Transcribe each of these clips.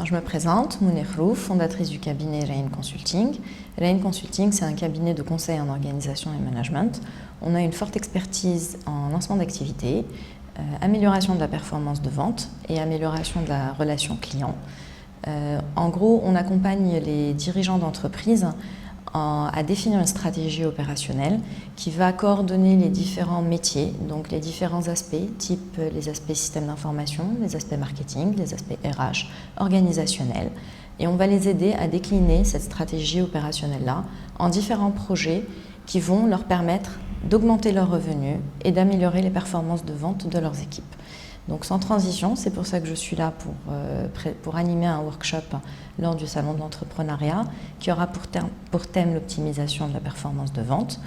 Je me présente, Mounir Rouf, fondatrice du cabinet Rain Consulting. Rain Consulting, c'est un cabinet de conseil en organisation et management. On a une forte expertise en lancement d'activités, amélioration de la performance de vente et amélioration de la relation client. En gros, on accompagne les dirigeants d'entreprise à définir une stratégie opérationnelle qui va coordonner les différents métiers, donc les différents aspects, type les aspects système d'information, les aspects marketing, les aspects RH, organisationnels. Et on va les aider à décliner cette stratégie opérationnelle-là en différents projets qui vont leur permettre d'augmenter leurs revenus et d'améliorer les performances de vente de leurs équipes. Donc sans transition, c'est pour ça que je suis là pour animer un workshop lors du Salon de l'entrepreneuriat qui aura pour thème l'optimisation de la performance de vente.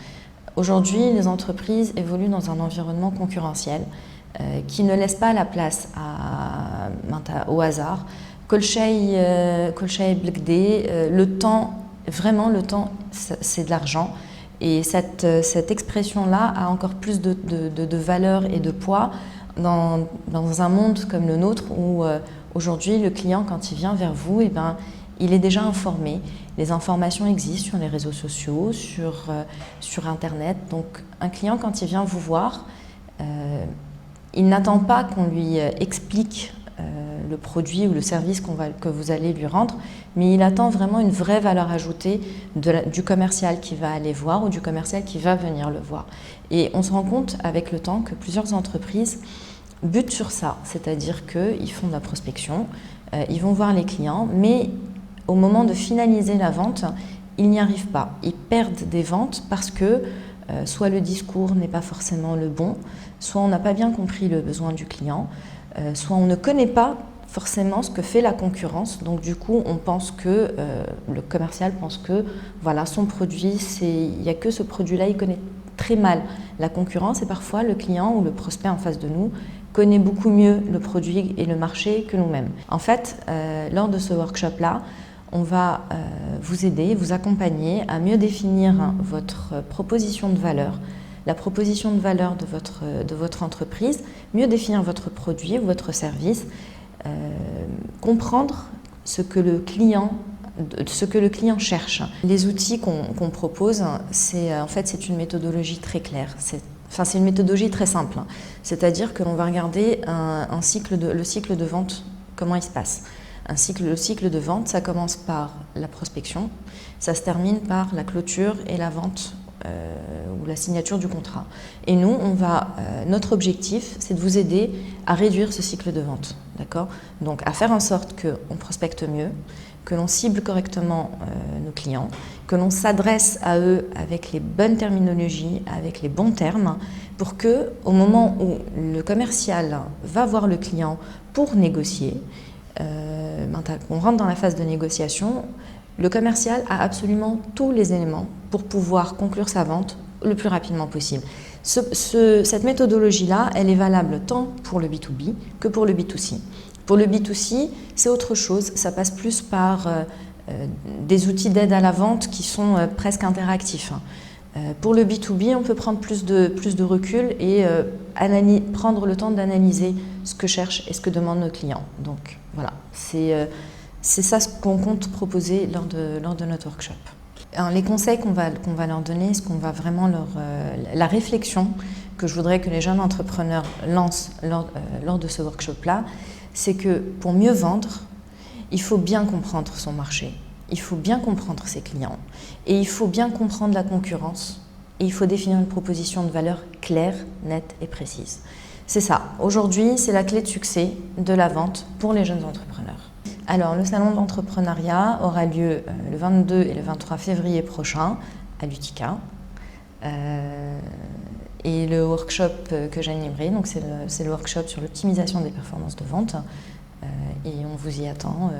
Aujourd'hui, les entreprises évoluent dans un environnement concurrentiel qui ne laisse pas la place au hasard. Kolshay Blekde, le temps, c'est de l'argent. Et cette expression-là a encore plus de valeur et de poids dans un monde comme le nôtre où aujourd'hui le client, quand il vient vers vous, il est déjà informé. Les informations existent sur les réseaux sociaux, sur Internet. Donc un client, quand il vient vous voir, il n'attend pas qu'on lui explique le produit ou le service que vous allez lui rendre, mais il attend vraiment une vraie valeur ajoutée du commercial qui va aller voir ou du commercial qui va venir le voir. Et on se rend compte avec le temps que plusieurs entreprises butent sur ça, c'est-à-dire qu'ils font de la prospection, ils vont voir les clients, mais au moment de finaliser la vente, ils n'y arrivent pas. Ils perdent des ventes parce que soit le discours n'est pas forcément le bon, soit on n'a pas bien compris le besoin du client, soit on ne connaît pas forcément ce que fait la concurrence. Donc du coup, on pense que le commercial pense que voilà, son produit, il n'y a que ce produit-là, il connaît très mal la concurrence et parfois le client ou le prospect en face de nous connaît beaucoup mieux le produit et le marché que nous-mêmes. En fait, lors de ce workshop-là, on va vous aider, vous accompagner à mieux définir votre proposition de valeur, la proposition de valeur de votre entreprise, mieux définir votre produit ou votre service, comprendre ce que le client cherche. Les outils qu'on propose, c'est une méthodologie très claire. C'est une méthodologie très simple. C'est-à-dire que l'on va regarder le cycle de vente, comment il se passe. Le cycle de vente, ça commence par la prospection, ça se termine par la clôture et la vente ou la signature du contrat. Et nous, notre objectif, c'est de vous aider à réduire ce cycle de vente, d'accord ? Donc à faire en sorte qu'on prospecte mieux, que l'on cible correctement nos clients, que l'on s'adresse à eux avec les bonnes terminologies, avec les bons termes, pour que, au moment où le commercial va voir le client pour négocier, on rentre dans la phase de négociation, le commercial a absolument tous les éléments pour pouvoir conclure sa vente le plus rapidement possible. Cette méthodologie-là, elle est valable tant pour le B2B que pour le B2C. Pour le B2C, c'est autre chose, ça passe plus par des outils d'aide à la vente qui sont presque interactifs. Pour le B2B, on peut prendre plus de recul et prendre le temps d'analyser ce que cherchent et ce que demandent nos clients. Donc voilà, c'est ça ce qu'on compte proposer lors de notre workshop. Alors, les conseils qu'on va leur donner, la réflexion que je voudrais que les jeunes entrepreneurs lancent lors de ce workshop-là, c'est que pour mieux vendre, il faut bien comprendre son marché, il faut bien comprendre ses clients et il faut bien comprendre la concurrence et il faut définir une proposition de valeur claire, nette et précise. C'est ça. Aujourd'hui, c'est la clé de succès de la vente pour les jeunes entrepreneurs. Alors, le salon de l'entrepreneuriat aura lieu le 22 et le 23 février prochain à l'UTICA. Et le workshop que j'animerai, donc c'est le workshop sur l'optimisation des performances de vente. Et on vous y attend.